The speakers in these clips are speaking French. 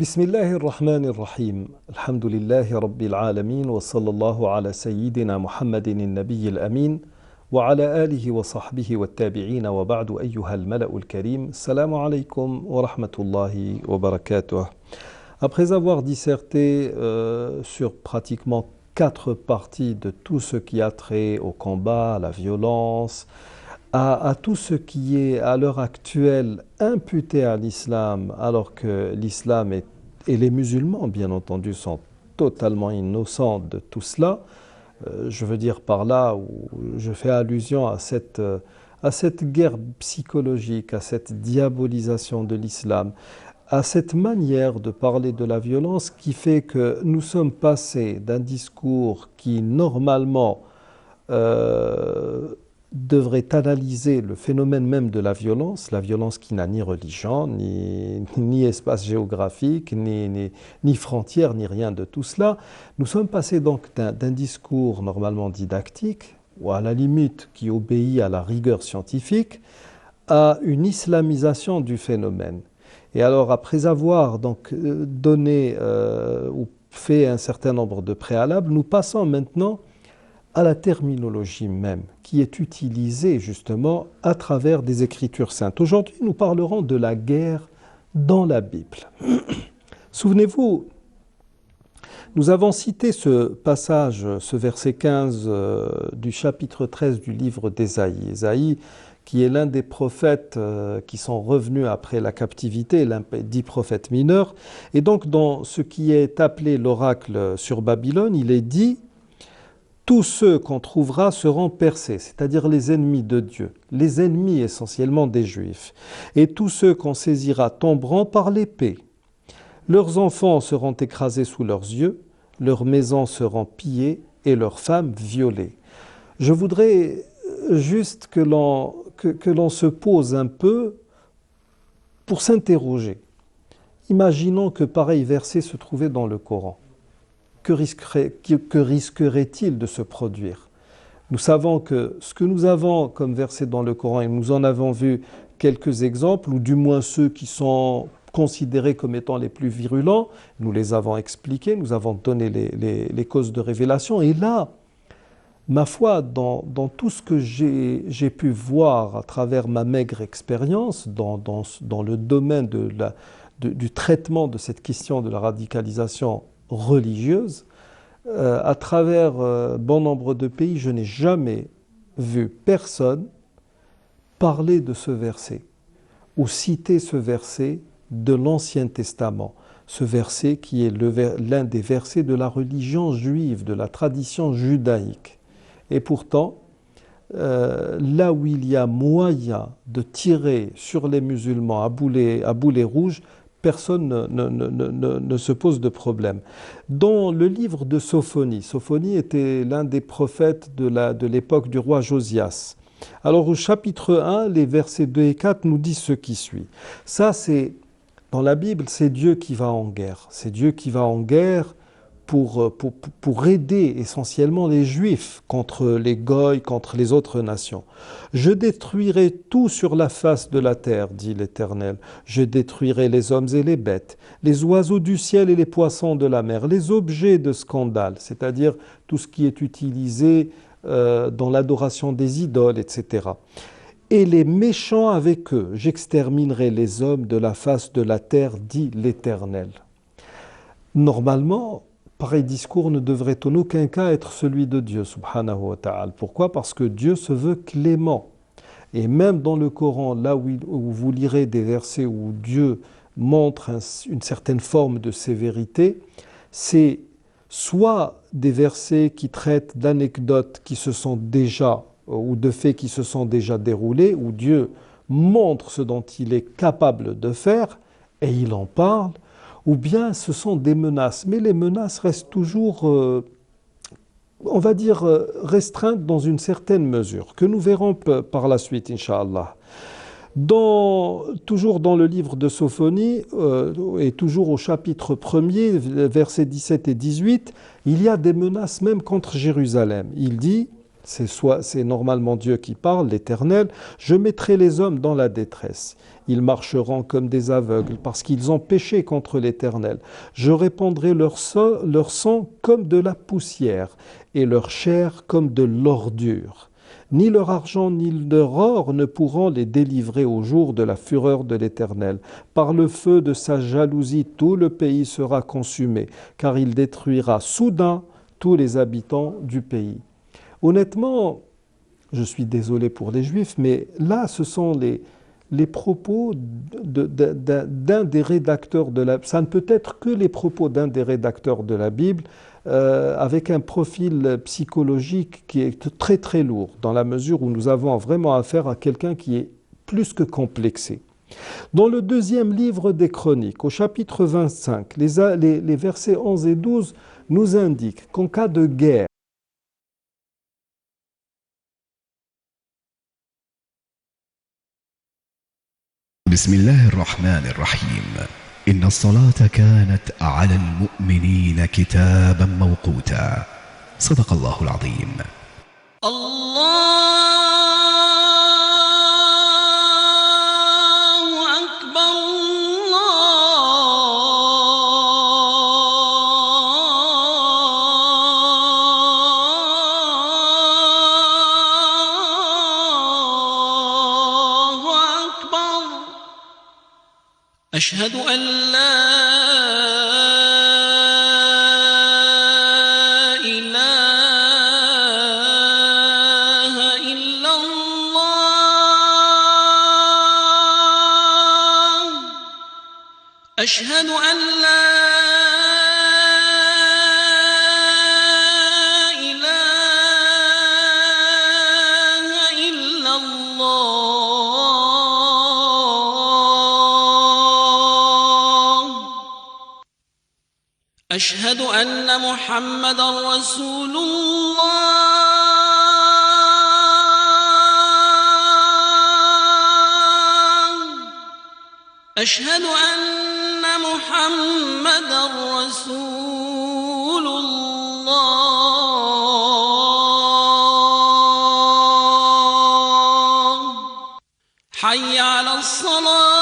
بسم الله الرحمن الرحيم الحمد لله رب العالمين وصلى الله على سيدنا محمد النبي الأمين وعلى آله وصحبه والتابعين وبعد أيها الملأ الكريم السلام عليكم ورحمة الله وبركاته. Après avoir disserté sur pratiquement 4 parties de tout ce qui a trait au combat, à la violence, à tout ce qui est à l'heure actuelle imputé à l'islam, alors que l'islam et les musulmans, bien entendu, sont totalement innocents de tout cela. Je veux dire par là, où je fais allusion à cette guerre psychologique, à cette diabolisation de l'islam, à cette manière de parler de la violence qui fait que nous sommes passés d'un discours qui normalement devrait analyser le phénomène même de la violence qui n'a ni religion, ni espace géographique, ni frontières, ni rien de tout cela. Nous sommes passés donc d'un discours normalement didactique, ou à la limite qui obéit à la rigueur scientifique, à une islamisation du phénomène. Et alors, après avoir donc donné ou fait un certain nombre de préalables, nous passons maintenant à la terminologie même qui est utilisée justement à travers des écritures saintes. Aujourd'hui, nous parlerons de la guerre dans la Bible. Souvenez-vous, nous avons cité ce passage, ce verset 15 du chapitre 13 du livre d'Ésaïe. Ésaïe, qui est l'un des prophètes qui sont revenus après la captivité, l'un des 10 prophètes mineurs. Et donc, dans ce qui est appelé l'oracle sur Babylone, il est dit: tous ceux qu'on trouvera seront percés, c'est-à-dire les ennemis de Dieu, les ennemis essentiellement des Juifs. Et tous ceux qu'on saisira tomberont par l'épée. Leurs enfants seront écrasés sous leurs yeux, leurs maisons seront pillées et leurs femmes violées. Je voudrais juste que l'on se pose un peu pour s'interroger. Imaginons que pareil verset se trouvait dans le Coran. Que risquerait-il de se produire? Nous savons que ce que nous avons comme verset dans le Coran, et nous en avons vu quelques exemples, ou du moins ceux qui sont considérés comme étant les plus virulents, nous les avons expliqués, nous avons donné les causes de révélation. Et là, ma foi, dans tout ce que j'ai pu voir à travers ma maigre expérience, dans le domaine du traitement de cette question de la radicalisation religieuse, à travers bon nombre de pays, je n'ai jamais vu personne parler de ce verset ou citer ce verset de l'Ancien Testament, ce verset qui est l'un des versets de la religion juive, de la tradition judaïque. Et pourtant, là où il y a moyen de tirer sur les musulmans à boulet rouge, personne ne se pose de problème. Dans le livre de Sophonie, Sophonie était l'un des prophètes de l'époque du roi Josias. Alors au chapitre 1, les versets 2 et 4 nous disent ce qui suit. Ça, dans la Bible, c'est Dieu qui va en guerre. C'est Dieu qui va en guerre pour aider essentiellement les Juifs contre les Goïs, contre les autres nations. Je détruirai tout sur la face de la terre, dit l'Éternel. Je détruirai les hommes et les bêtes, les oiseaux du ciel et les poissons de la mer, les objets de scandale, c'est-à-dire tout ce qui est utilisé dans l'adoration des idoles, etc. Et les méchants avec eux, j'exterminerai les hommes de la face de la terre, dit l'Éternel. Normalement, pareil discours ne devrait en aucun cas être celui de Dieu, subhanahu wa ta'ala. Pourquoi? Parce que Dieu se veut clément. Et même dans le Coran, là où vous lirez des versets où Dieu montre une certaine forme de sévérité, c'est soit des versets qui traitent d'anecdotes qui se sont déjà, ou de faits qui se sont déjà déroulés, où Dieu montre ce dont il est capable de faire, et il en parle, ou bien ce sont des menaces. Mais les menaces restent toujours, on va dire, restreintes dans une certaine mesure, que nous verrons par la suite, Inch'Allah. Toujours dans le livre de Sophonie, et toujours au chapitre 1er, versets 17 et 18, il y a des menaces même contre Jérusalem. Il dit: c'est normalement Dieu qui parle, l'Éternel, je mettrai les hommes dans la détresse. Ils marcheront comme des aveugles parce qu'ils ont péché contre l'Éternel. Je répandrai leur sang comme de la poussière et leur chair comme de l'ordure. Ni leur argent ni leur or ne pourront les délivrer au jour de la fureur de l'Éternel. Par le feu de sa jalousie, tout le pays sera consumé, car il détruira soudain tous les habitants du pays. Honnêtement, je suis désolé pour les Juifs, mais là, ce sont les propos d'un des rédacteurs de la Bible. Ça ne peut être que les propos d'un des rédacteurs de la Bible, avec un profil psychologique qui est très très lourd, dans la mesure où nous avons vraiment affaire à quelqu'un qui est plus que complexé. Dans le deuxième livre des Chroniques, au chapitre 25, les versets 11 et 12 nous indiquent qu'en cas de guerre, بسم الله الرحمن الرحيم إن الصلاة كانت على المؤمنين كتابا موقوتا صدق الله العظيم الله أكبر الله أكبر أشهد أن لا إله إلا الله أشهد أن لا إله إلا الله أشهد أن محمدا رسول الله أشهد أن محمدا رسول الله حي على الصلاة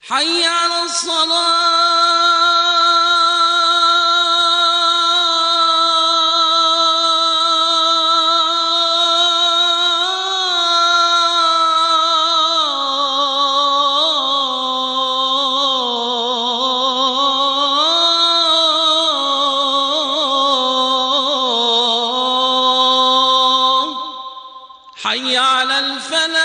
حي على الصلاة حي على الفلاح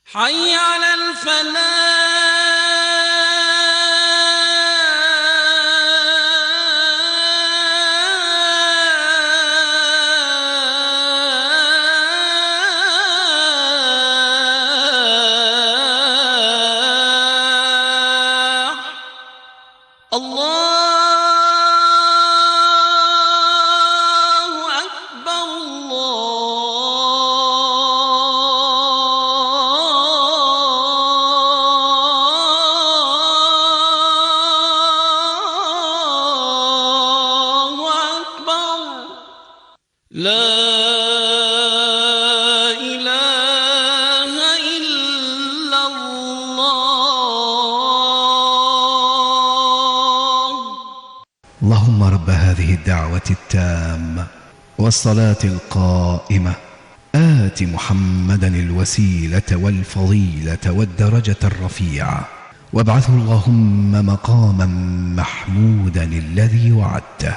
حي على الفلاح الله أكبر الله أكبر لا إله إلا الله اللهم رب هذه الدعوة التامة والصلاة القائمة آت محمدا الوسيلة والفضيلة والدرجة الرفيعة وابعثه اللهم مقاما محمودا الذي وعدته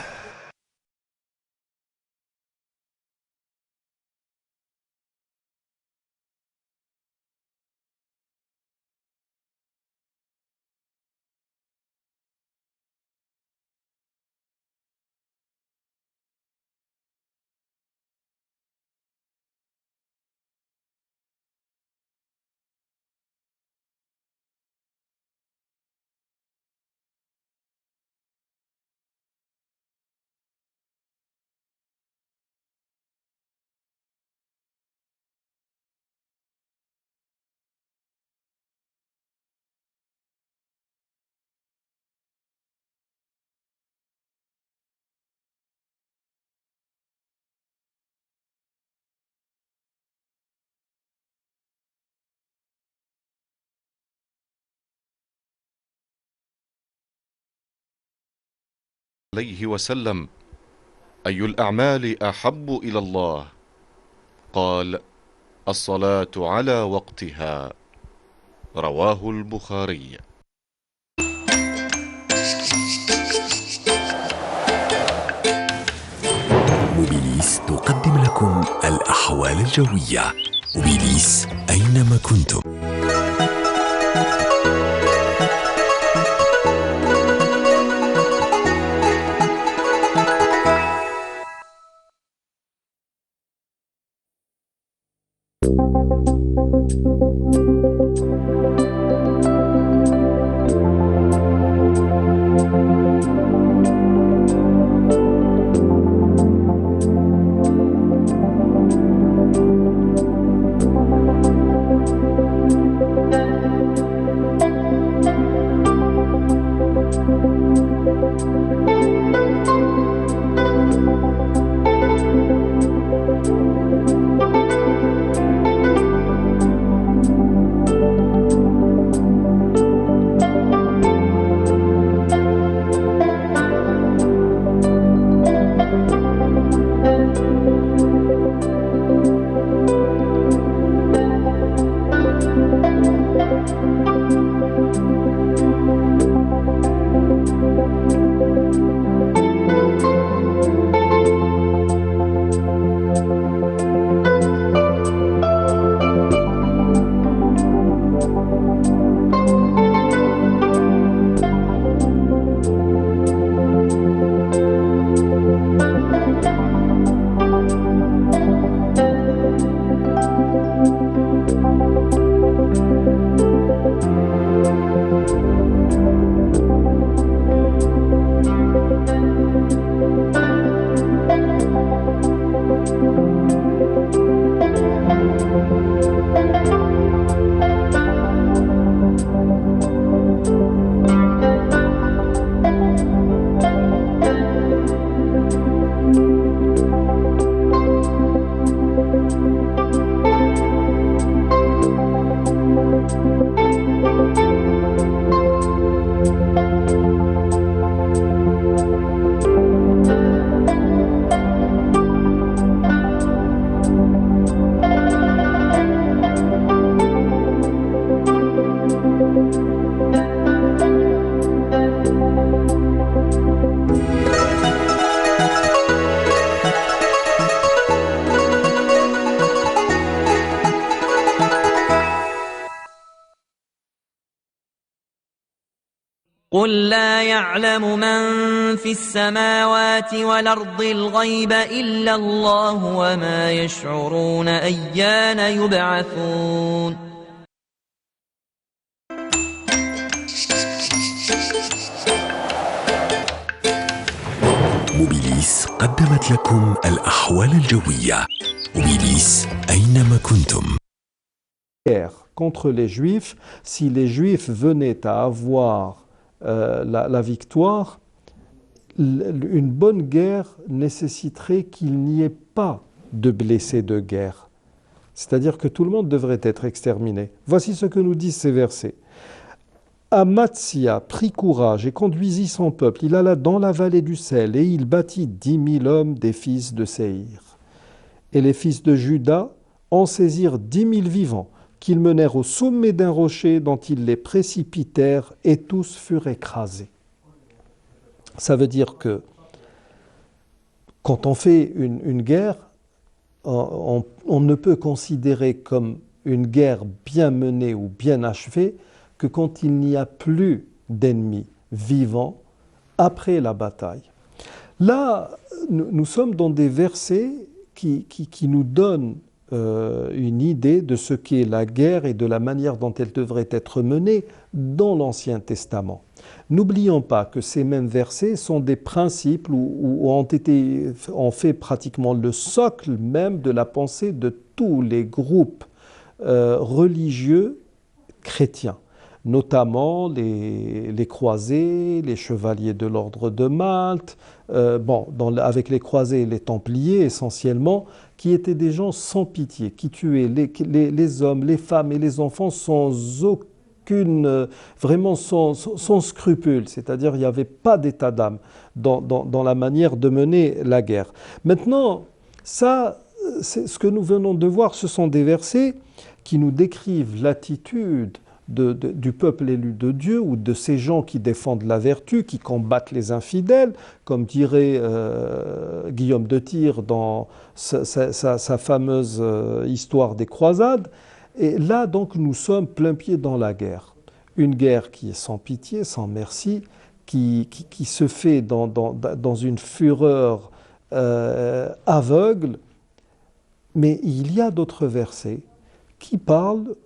عليه وسلم: أي الأعمال أحب إلى الله؟ قال: الصلاة على وقتها. رواه البخاري. موبيليس تقدم لكم الأحوال الجوية. موبيليس أينما كنتم. قل لا يعلم من في السماوات والأرض الغيب إلا الله وما يشعرون أيان يبعثون. موبيليس قدمت لكم الأحوال الجوية. موبيليس أينما كنتم. Contre les Juifs, si les Juifs venaient à avoir la victoire, une bonne guerre nécessiterait qu'il n'y ait pas de blessés de guerre. C'est-à-dire que tout le monde devrait être exterminé. Voici ce que nous disent ces versets. Amatzia prit courage et conduisit son peuple. Il alla dans la vallée du sel et il battit 10 000 hommes des fils de Séhir. Et les fils de Juda en saisirent 10 000 vivants, qu'ils menèrent au sommet d'un rocher dont ils les précipitèrent et tous furent écrasés. Ça veut dire que quand on fait une guerre, on ne peut considérer comme une guerre bien menée ou bien achevée que quand il n'y a plus d'ennemis vivants après la bataille. Là, nous sommes dans des versets qui nous donnent une idée de ce qu'est la guerre et de la manière dont elle devrait être menée dans l'Ancien Testament. N'oublions pas que ces mêmes versets sont des principes ou ont fait pratiquement le socle même de la pensée de tous les groupes religieux chrétiens, notamment les croisés, les chevaliers de l'ordre de Malte, avec les croisés et les templiers essentiellement, qui étaient des gens sans pitié, qui tuaient les hommes, les femmes et les enfants sans vraiment sans scrupule, c'est-à-dire il n'y avait pas d'état d'âme dans la manière de mener la guerre. Maintenant, ça, ce que nous venons de voir, ce sont des versets qui nous décrivent l'attitude du peuple élu de Dieu ou de ces gens qui défendent la vertu, qui combattent les infidèles, comme dirait Guillaume de Tyr dans sa fameuse histoire des croisades. Et là, donc, nous sommes plein pied dans la guerre. Une guerre qui est sans pitié, sans merci, qui se fait dans une fureur aveugle. Mais il y a d'autres versets qui parlent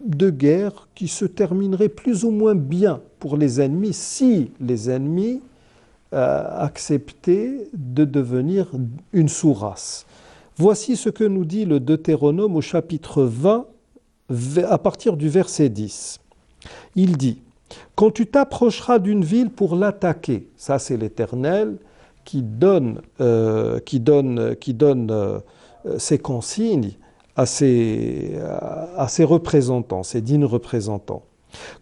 de guerre qui se terminerait plus ou moins bien pour les ennemis si les ennemis acceptaient de devenir une sous-race. Voici ce que nous dit le Deutéronome au chapitre 20, à partir du verset 10. Il dit « Quand tu t'approcheras d'une ville pour l'attaquer », ça c'est l'Éternel qui donne ses consignes à ses représentants, ses dignes représentants.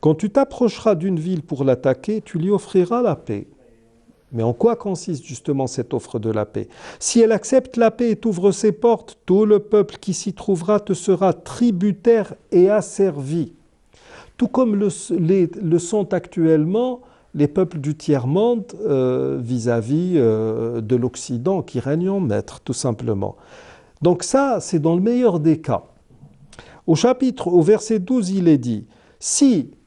Quand tu t'approcheras d'une ville pour l'attaquer, tu lui offriras la paix. Mais en quoi consiste justement cette offre de la paix? Si elle accepte la paix et t'ouvre ses portes, tout le peuple qui s'y trouvera te sera tributaire et asservi. Tout comme le sont actuellement les peuples du tiers-monde vis-à-vis de l'Occident qui règne en maître, tout simplement. Donc ça, c'est dans le meilleur des cas. Au verset 12, il est dit,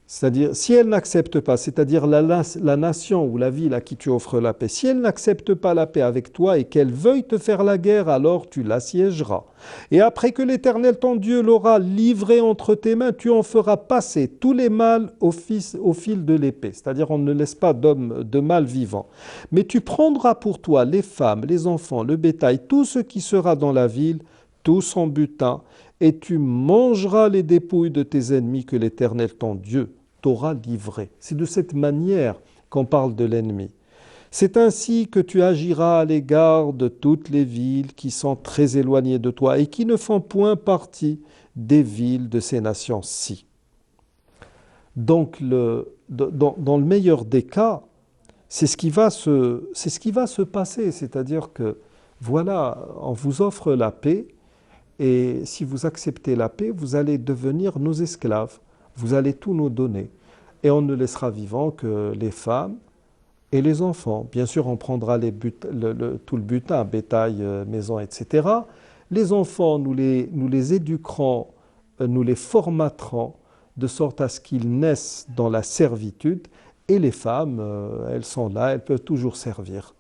c'est-à-dire si elle n'accepte pas, c'est-à-dire la nation ou la ville à qui tu offres la paix, si elle n'accepte pas la paix avec toi et qu'elle veuille te faire la guerre, alors tu l'assiégeras. Et après que l'Éternel ton Dieu l'aura livré entre tes mains, tu en feras passer tous les mâles au fil de l'épée. C'est-à-dire on ne laisse pas d'homme de mâle vivant. Mais tu prendras pour toi les femmes, les enfants, le bétail, tout ce qui sera dans la ville, tout son butin, et tu mangeras les dépouilles de tes ennemis que l'Éternel ton Dieu t'aura livrés. C'est de cette manière qu'on parle de l'ennemi. C'est ainsi que tu agiras à l'égard de toutes les villes qui sont très éloignées de toi et qui ne font point partie des villes de ces nations-ci. Donc, dans le meilleur des cas, c'est ce qui va se passer. C'est-à-dire que, voilà, on vous offre la paix, et si vous acceptez la paix, vous allez devenir nos esclaves. Vous allez tout nous donner. Et on ne laissera vivants que les femmes et les enfants. Bien sûr, on prendra tout le butin, bétail, maison, etc. Les enfants, nous les éduquerons, nous les formaterons de sorte à ce qu'ils naissent dans la servitude. Et les femmes, elles sont là, elles peuvent toujours servir.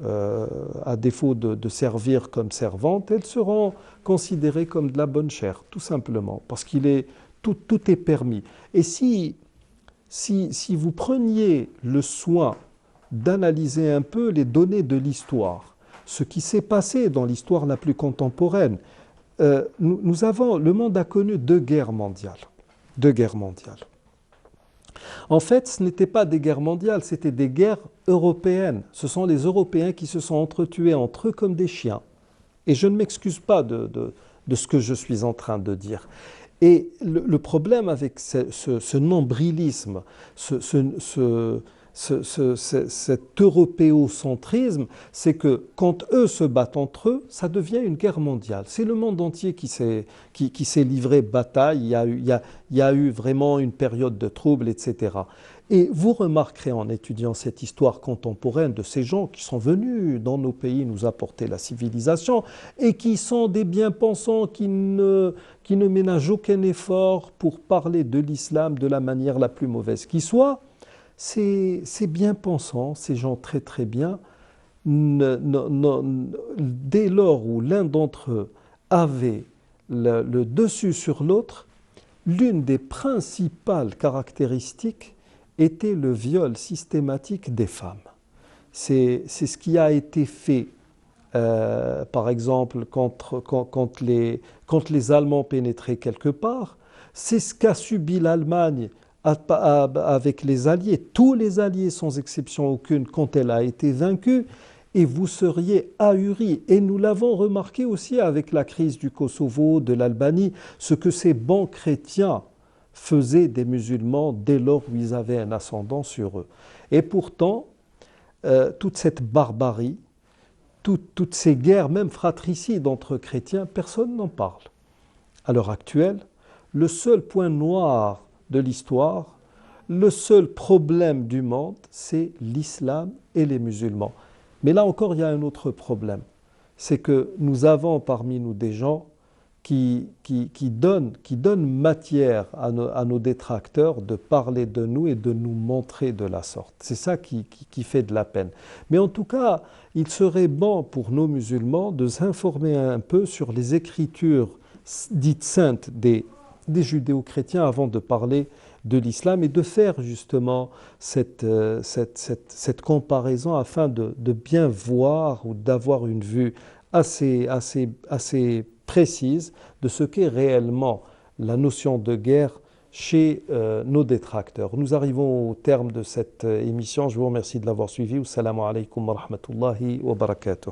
À défaut de servir comme servantes, elles seront considérées comme de la bonne chair, tout simplement, parce tout est permis. Et si vous preniez le soin d'analyser un peu les données de l'histoire, ce qui s'est passé dans l'histoire la plus contemporaine, le monde a connu deux guerres mondiales. En fait, ce n'étaient pas des guerres mondiales, c'était des guerres européennes. Ce sont les Européens qui se sont entretués entre eux comme des chiens. Et je ne m'excuse pas de ce que je suis en train de dire. Et le problème avec ce nombrilisme, cet européocentrisme, c'est que quand eux se battent entre eux, ça devient une guerre mondiale. C'est le monde entier qui s'est livré bataille, il y a eu vraiment une période de troubles, etc. Et vous remarquerez en étudiant cette histoire contemporaine de ces gens qui sont venus dans nos pays nous apporter la civilisation et qui sont des bien-pensants qui ne ménagent aucun effort pour parler de l'islam de la manière la plus mauvaise qui soit. Ces bien-pensants, ces gens très très bien, dès lors où l'un d'entre eux avait le dessus sur l'autre, l'une des principales caractéristiques était le viol systématique des femmes. C'est ce qui a été fait, par exemple, quand les Allemands pénétraient quelque part. C'est ce qu'a subi l'Allemagne avec les Alliés, tous les Alliés sans exception aucune, quand elle a été vaincue, et vous seriez ahuris. Et nous l'avons remarqué aussi avec la crise du Kosovo, de l'Albanie, ce que ces bons chrétiens faisaient des musulmans dès lors où ils avaient un ascendant sur eux. Et pourtant, toute cette barbarie, toutes ces guerres, même fratricides entre chrétiens, personne n'en parle. À l'heure actuelle, le seul point noir de l'histoire, le seul problème du monde, c'est l'islam et les musulmans. Mais là encore, il y a un autre problème. C'est que nous avons parmi nous des gens qui donnent matière à nos détracteurs de parler de nous et de nous montrer de la sorte. C'est ça qui fait de la peine. Mais en tout cas, il serait bon pour nos musulmans de s'informer un peu sur les écritures dites saintes des judéo-chrétiens avant de parler de l'islam et de faire justement cette comparaison afin de bien voir ou d'avoir une vue assez précise de ce qu'est réellement la notion de guerre chez nos détracteurs. Nous arrivons au terme de cette émission. Je vous remercie de l'avoir suivi. Assalamu alaikum wa rahmatullahi wa barakatuh.